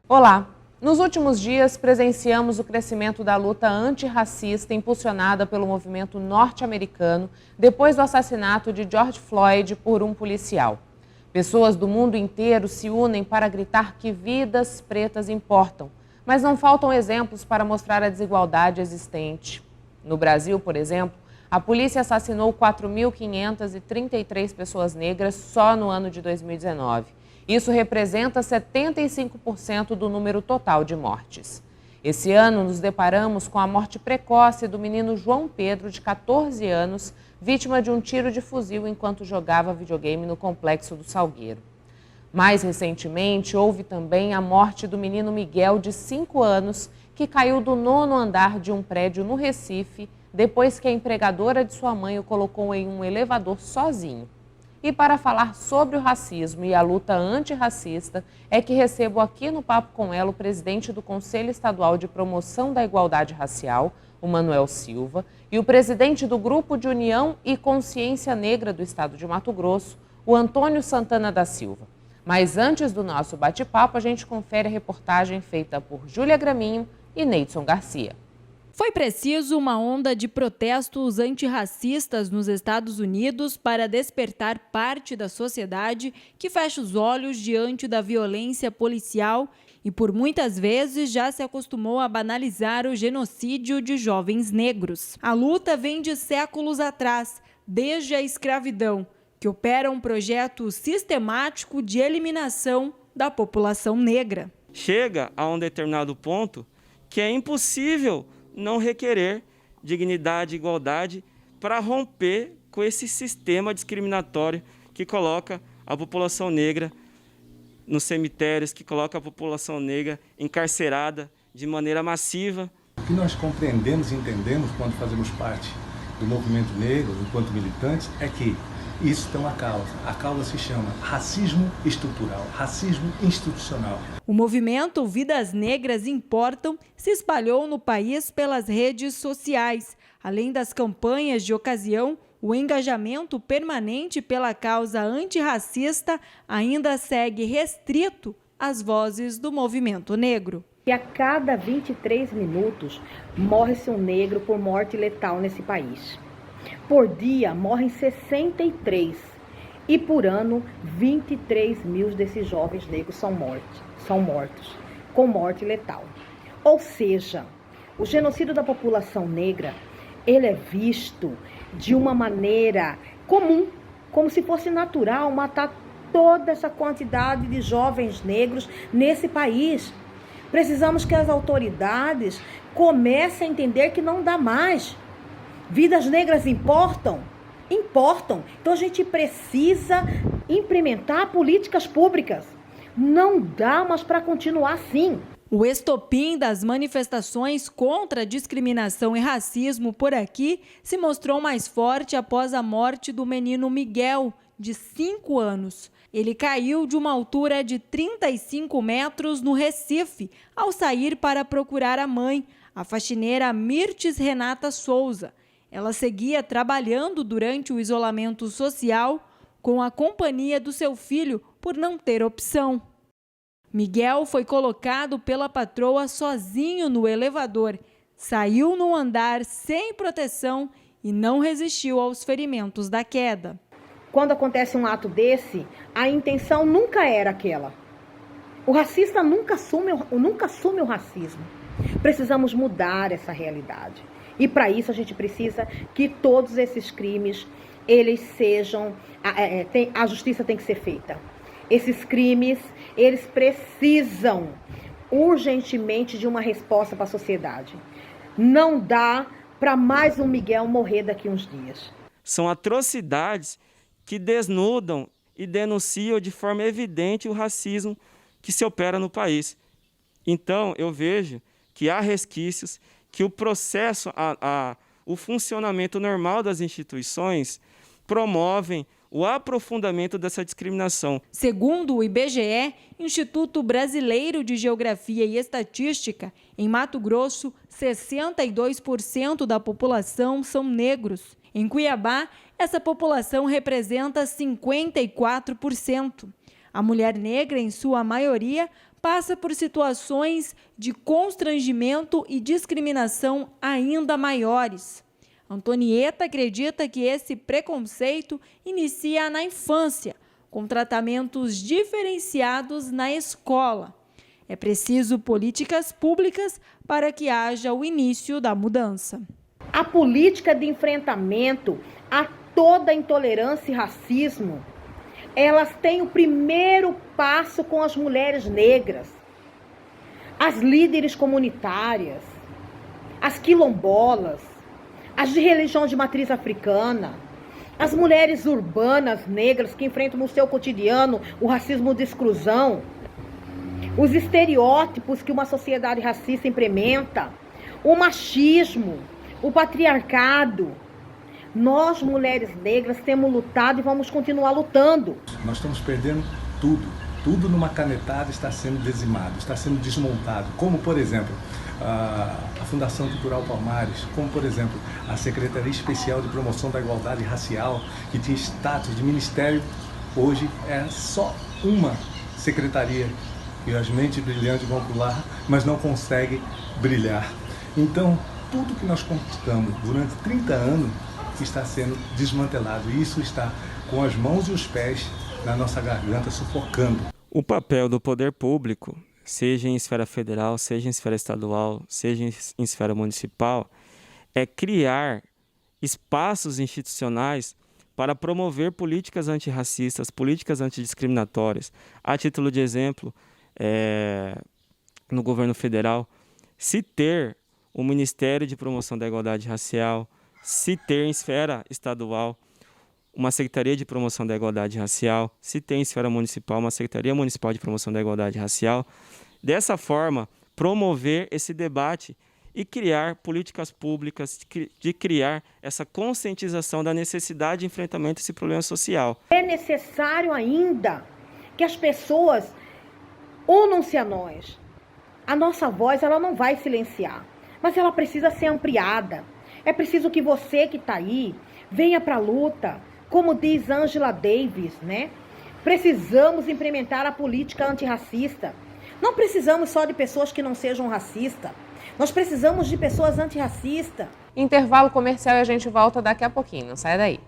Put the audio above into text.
Olá! Nos últimos dias, presenciamos o crescimento da luta antirracista impulsionada pelo movimento norte-americano depois do assassinato de George Floyd por um policial. Pessoas do mundo inteiro se unem para gritar que vidas pretas importam, mas não faltam exemplos para mostrar a desigualdade existente. No Brasil, por exemplo, a polícia assassinou 4.533 pessoas negras só no ano de 2019. Isso representa 75% do número total de mortes. Esse ano, nos deparamos com a morte precoce do menino João Pedro, de 14 anos, vítima de um tiro de fuzil enquanto jogava videogame no Complexo do Salgueiro. Mais recentemente, houve também a morte do menino Miguel, de 5 anos, que caiu do 9º andar de um prédio no Recife, depois que a empregadora de sua mãe o colocou em um elevador sozinho. E para falar sobre o racismo e a luta antirracista, é que recebo aqui no Papo com Ela o presidente do Conselho Estadual de Promoção da Igualdade Racial, o Manuel Silva, e o presidente do Grupo de União e Consciência Negra do Estado de Mato Grosso, o Antônio Santana da Silva. Mas antes do nosso bate-papo, a gente confere a reportagem feita por Júlia Graminho e Neidson Garcia. Foi preciso uma onda de protestos antirracistas nos Estados Unidos para despertar parte da sociedade que fecha os olhos diante da violência policial e por muitas vezes já se acostumou a banalizar o genocídio de jovens negros. A luta vem de séculos atrás, desde a escravidão, que opera um projeto sistemático de eliminação da população negra. Chega a um determinado ponto que é impossível não requerer dignidade e igualdade para romper com esse sistema discriminatório que coloca a população negra nos cemitérios, que coloca a população negra encarcerada de maneira massiva. O que nós compreendemos e entendemos quando fazemos parte do movimento negro, enquanto militantes, é que isso tem uma causa. A causa se chama racismo estrutural, racismo institucional. O movimento Vidas Negras Importam se espalhou no país pelas redes sociais. Além das campanhas de ocasião, o engajamento permanente pela causa antirracista ainda segue restrito às vozes do movimento negro. E a cada 23 minutos morre-se um negro por morte letal nesse país. Por dia morrem 63 e por ano 23 mil desses jovens negros são mortos com morte letal. Ou seja, o genocídio da população negra, ele é visto de uma maneira comum, como se fosse natural matar toda essa quantidade de jovens negros nesse país. Precisamos que as autoridades comecem a entender que não dá mais. Vidas negras importam? Importam. Então a gente precisa implementar políticas públicas. Não dá mais para continuar assim. O estopim das manifestações contra a discriminação e racismo por aqui se mostrou mais forte após a morte do menino Miguel, de 5 anos. Ele caiu de uma altura de 35 metros no Recife ao sair para procurar a mãe, a faxineira Mirtes Renata Souza. Ela seguia trabalhando durante o isolamento social com a companhia do seu filho por não ter opção. Miguel foi colocado pela patroa sozinho no elevador, saiu no andar sem proteção e não resistiu aos ferimentos da queda. Quando acontece um ato desse, a intenção nunca era aquela. O racista nunca assume o racismo. Precisamos mudar essa realidade. E para isso a gente precisa que todos esses crimes, eles sejam, a justiça tem que ser feita. Esses crimes, eles precisam urgentemente de uma resposta para a sociedade. Não dá para mais um Miguel morrer daqui a uns dias. São atrocidades que desnudam e denunciam de forma evidente o racismo que se opera no país. Então, eu vejo que há resquícios, que o processo, o funcionamento normal das instituições promovem o aprofundamento dessa discriminação. Segundo o IBGE, Instituto Brasileiro de Geografia e Estatística, em Mato Grosso, 62% da população são negros. Em Cuiabá, essa população representa 54%. A mulher negra, em sua maioria, passa por situações de constrangimento e discriminação ainda maiores. Antonieta acredita que esse preconceito inicia na infância, com tratamentos diferenciados na escola. É preciso políticas públicas para que haja o início da mudança. A política de enfrentamento a toda intolerância e racismo, elas têm o primeiro passo com as mulheres negras, as líderes comunitárias, as quilombolas, as de religião de matriz africana, as mulheres urbanas negras que enfrentam no seu cotidiano o racismo de exclusão, os estereótipos que uma sociedade racista implementa, o machismo, o patriarcado. Nós, mulheres negras, temos lutado e vamos continuar lutando. Nós estamos perdendo tudo. Tudo numa canetada está sendo dizimado, está sendo desmontado. Como, por exemplo, a Fundação Cultural Palmares, como, por exemplo, a Secretaria Especial de Promoção da Igualdade Racial, que tinha status de ministério, hoje é só uma secretaria. E as mentes brilhantes vão para lá, mas não conseguem brilhar. Então, tudo que nós conquistamos durante 30 anos está sendo desmantelado. E isso está com as mãos e os pés na nossa garganta, sufocando. O papel do poder público, seja em esfera federal, seja em esfera estadual, seja em esfera municipal, é criar espaços institucionais para promover políticas antirracistas, políticas antidiscriminatórias. A título de exemplo, no governo federal, se ter o Ministério de Promoção da Igualdade Racial, se ter em esfera estadual uma Secretaria de Promoção da Igualdade Racial, se ter em esfera municipal uma Secretaria Municipal de Promoção da Igualdade Racial, dessa forma promover esse debate e criar políticas públicas, de criar essa conscientização da necessidade de enfrentamento a esse problema social. É necessário ainda que as pessoas unam-se a nós. A nossa voz, ela não vai silenciar, mas ela precisa ser ampliada. É preciso que você que está aí venha para a luta, como diz Angela Davis, né? Precisamos implementar a política antirracista. Não precisamos só de pessoas que não sejam racistas. Nós precisamos de pessoas antirracistas. Intervalo comercial e a gente volta daqui a pouquinho. Não sai daí.